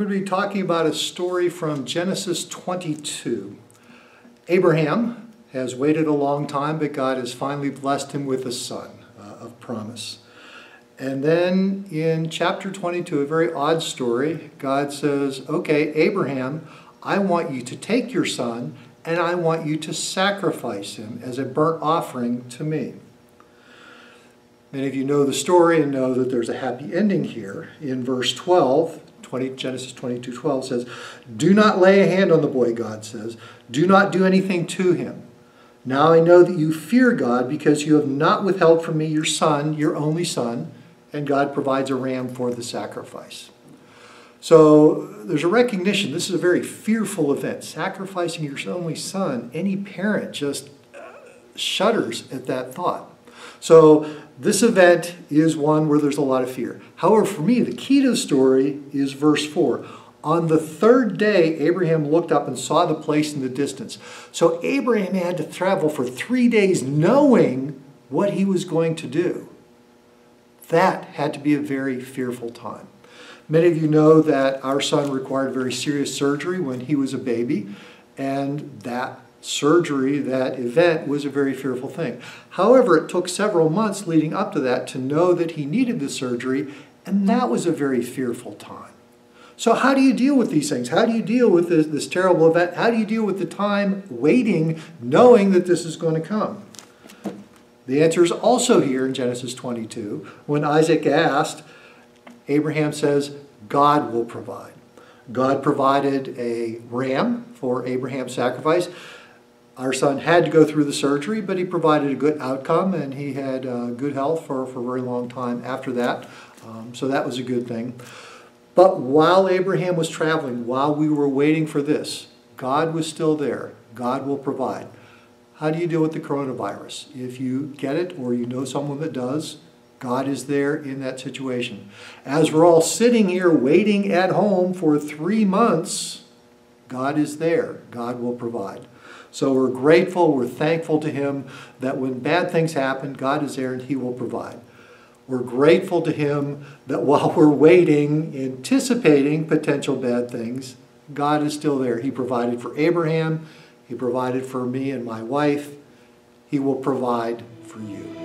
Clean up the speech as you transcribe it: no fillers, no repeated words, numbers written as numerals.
We're going to be talking about a story from Genesis 22. Abraham has waited a long time, but God has finally blessed him with a son of promise. And then in chapter 22, a very odd story, God says, okay, Abraham, I want you to take your son and I want you to sacrifice him as a burnt offering to me. Many of you know the story and know that there's a happy ending here. In verse 12, Genesis 22:12 says, do not lay a hand on the boy, God says. Do not do anything to him. Now I know that you fear God because you have not withheld from me your son, your only son, and God provides a ram for the sacrifice. So there's a recognition this is a very fearful event. Sacrificing your only son, any parent just shudders at that thought. So this event is one where there's a lot of fear. However, for me, the key to the story is verse 4. On the third day, Abraham looked up and saw the place in the distance. So Abraham had to travel for 3 days knowing what he was going to do. That had to be a very fearful time. Many of you know that our son required very serious surgery when he was a baby, and that surgery, that event, was a very fearful thing. However, it took several months leading up to that to know that he needed the surgery, and that was a very fearful time. So how do you deal with these things? How do you deal with this terrible event? How do you deal with the time waiting, knowing that this is going to come? The answer is also here in Genesis 22. When Isaac asked, Abraham says, God will provide. God provided a ram for Abraham's sacrifice. Our son had to go through the surgery, but he provided a good outcome, and he had good health for a very long time after that. So that was a good thing. But while Abraham was traveling, while we were waiting for this, God was still there. God will provide. How do you deal with the coronavirus? If you get it or you know someone that does, God is there in that situation. As we're all sitting here waiting at home for 3 months, God is there. God will provide. So we're grateful, we're thankful to Him that when bad things happen, God is there and He will provide. We're grateful to Him that while we're waiting, anticipating potential bad things, God is still there. He provided for Abraham. He provided for me and my wife. He will provide for you.